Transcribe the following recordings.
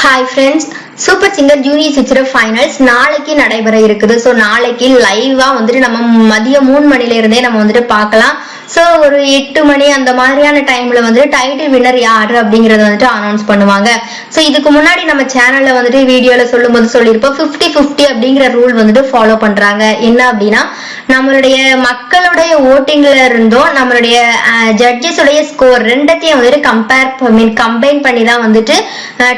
Hi friends, super singer junior sixer finals நாளைக்கு நடைபெற இருக்குது. ஸோ நாளைக்கு லைவா வந்துட்டு நம்ம மதியம் 3 மணில இருந்தே நம்ம வந்துட்டு பார்க்கலாம். ஸோ ஒரு 8 மணி அந்த மாதிரியான டைம்ல வந்துட்டு டைட்டில் வின்னர் யாரு அப்படிங்கறத வந்துட்டு அனௌன்ஸ் பண்ணுவாங்க. ஸோ இதுக்கு முன்னாடி நம்ம சேனல்ல வந்துட்டு வீடியோல சொல்லும்போது சொல்லியிருப்போம் 50-50 அப்படிங்கிற ரூல் வந்துட்டு ஃபாலோ பண்றாங்க. என்ன அப்படின்னா நம்மளுடைய மக்களுடைய ஓட்டிங்ல இருந்தும் நம்மளுடைய ஜட்ஜஸ் உடைய ஸ்கோர் ரெண்டத்தையும் வந்துட்டு கம்பைன் பண்ணி தான் வந்துட்டு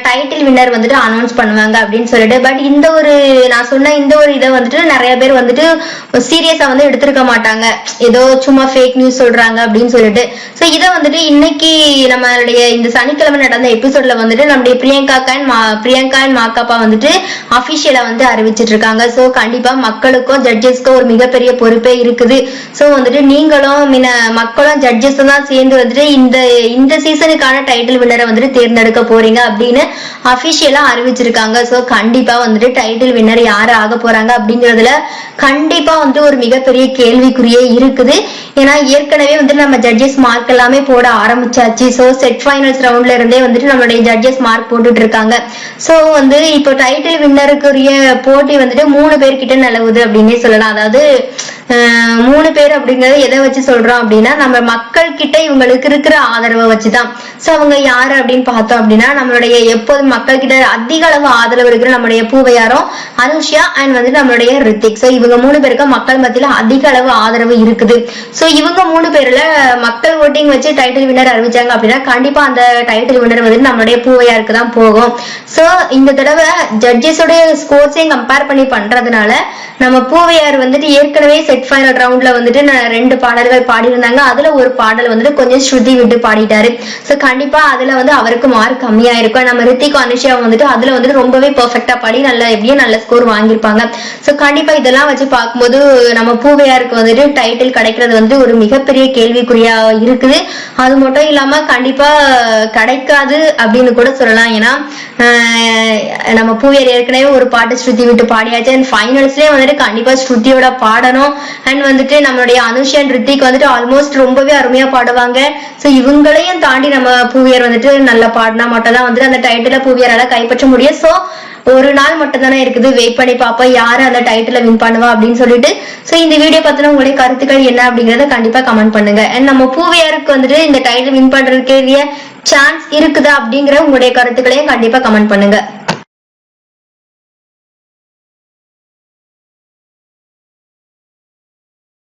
டைட்டில் வின்னர் வந்துட்டு அனௌன்ஸ் பண்ணுவாங்க அப்படின்னு சொல்லிட்டு. பட் இந்த ஒரு நான் சொன்ன இந்த ஒரு இதை வந்துட்டு நிறைய பேர் வந்துட்டு சீரியஸா வந்து எடுத்திருக்க மாட்டாங்க, ஏதோ சும்மா ஃபேக் நியூஸ் சொல்றாங்க அப்படின்னு சொல்லிட்டு. சோ இதை வந்துட்டு இன்னைக்கு நம்மளுடைய இந்த சனிக்கிழமை நடந்த எபிசோட்ல வந்துட்டு நம்முடைய பிரியங்கா அண்ட் மாக்காப்பா வந்துட்டு அபிஷியலா வந்து அறிவிச்சிட்டு இருக்காங்க. சோ கண்டிப்பா மக்களுக்கும் ஜட்ஜஸ்க்கும் ஒரு மிகப்பெரிய பொறுப்பே இருக்குது. சோ வந்துட்டு நீங்களும் மக்களும் ஜட்ஜஸும் தான் சேர்ந்து வந்துட்டு இந்த சீசனுக்கான டைட்டில் வின்னரை வந்துட்டு தேர்ந்தெடுக்க போறீங்க அப்படின்னு அபிஷியலா அறிவிச்சிருக்காங்க. சோ கண்டிப்பா வந்துட்டு டைட்டில் வின்னர் யாரு ஆக போறாங்க அப்படிங்கறதுல கண்டிப்பா வந்து ஒரு மிகப்பெரிய கேள்விக்குறியே இருக்குது. ஏன்னா ஏற்கனவே வந்துட்டு நம்ம ஜட்ஜஸ் மார்க் எல்லாமே போட ஆரம்பிச்சாச்சு. சோ செட் ஃபைனல்ஸ் ரவுண்ட்ல இருந்தே வந்துட்டு நம்மளுடைய ஜட்ஜஸ் மார்க் போட்டுட்டு இருக்காங்க. சோ வந்து இப்போ டைட்டில் வின்னருக்குரிய போட்டி வந்துட்டு 3 பேர்கிட்ட நிலவுது அப்படின்னே சொல்லலாம். அதாவது 3 பேர் அப்படிங்கறது எதை வச்சு சொல்றோம் அப்படின்னா நம்ம மக்கள் கிட்ட இவங்களுக்கு இருக்கிற ஆதரவை வச்சுதான். சோ அவங்க யாரு அப்படின்னு பார்த்தோம் அப்படின்னா நம்மளுடைய எப்போதும் மக்கள் கிட்ட அதிக அளவு ஆதரவு இருக்கிற நம்மளுடைய பூவையாரும் அனுஷ்யா அண்ட் வந்து நம்மளுடைய ரித்திக். சோ இவங்க 3 பேருக்கு மக்கள் மத்தியில அதிக அளவு ஆதரவு இருக்குது. சோ இவங்க 3 பேர்ல மக்கள் ஓட்டிங் வச்சு டைட்டில் வின்னர் அறிவிச்சாங்க அப்படின்னா கண்டிப்பா அந்த டைட்டில் வின்னர் வந்து நம்மளுடைய பூவையாருக்கு தான் போகும். சோ இந்த தடவை ஜட்ஜஸோட ஸ்கோர்ஸையும் கம்பேர் பண்ணி பண்றதுனால நம்ம பூவையார் வந்துட்டு ஏற்கனவே செட் ஃபைனல் ரவுண்ட்ல வந்துட்டு 2 பாடல்கள் பாடியிருந்தாங்க. அதுல ஒரு பாடல் வந்துட்டு கொஞ்சம் ஸ்ருதி விட்டு பாடிட்டாரு. சோ கண்டிப்பா அதுல வந்து அவருக்கு மார்க் கம்மியா இருக்கும். நம்ம ரித்திக் அனுஷ்யா வந்துட்டு அதுல வந்துட்டு ரொம்பவே பெர்ஃபெக்டா பாடி எப்படியும் நல்ல ஸ்கோர் வாங்கியிருப்பாங்க. சோ கண்டிப்பா இதெல்லாம் வச்சு பார்க்கும்போது நம்ம பூவையாருக்கு வந்துட்டு டைட்டில் கிடைக்கிறது வந்து ஒரு மிகப்பெரிய கேள்விக்குறியா இருக்குது. அது மட்டும் இல்லாம கண்டிப்பா கிடைக்காது அப்படின்னு கூட சொல்லலாம். ஏன்னா நம்ம பூவையார் ஏற்கனவே ஒரு பாட்டு ஸ்ருதி விட்டு பாடியாச்சு. அண்ட் ஃபைனல்ஸ்லயே வந்துட்டு கண்டிப்பா ஸ்ருதியோட பாடணும். அண்ட் வந்துட்டு நம்மளுடைய அனுஷ்யா அண்ட் ரித்திக் வந்துட்டு ஆல்மோஸ்ட் ரொம்பவே அருமையா பாடுவாங்க. சோ இவங்களையும் தாண்டி நம்ம பூவையார் வந்துட்டு நல்லா பாடினா மட்டும் தான் வந்துட்டு அந்த டைட்டில பூவையாரால கைப்பற்ற முடியும். சோ ஒரு நாள் மட்டும் தானே இருக்குது, வெயிட் பண்ணி பாப்போம் யாரு அந்த டைட்டில வின் பண்ணுவா அப்படின்னு சொல்லிட்டு. சோ இந்த வீடியோ பத்தின உங்களுடைய கருத்துக்கள் என்ன அப்படிங்கறத கண்டிப்பா கமெண்ட் பண்ணுங்க. அண்ட் நம்ம பூவையாருக்கு வந்துட்டு இந்த டைட்டில் வின் பண்றதுக்கு சான்ஸ் இருக்குதா அப்படிங்கிற உங்களுடைய கருத்துக்களையும் கண்டிப்பா கமெண்ட் பண்ணுங்க.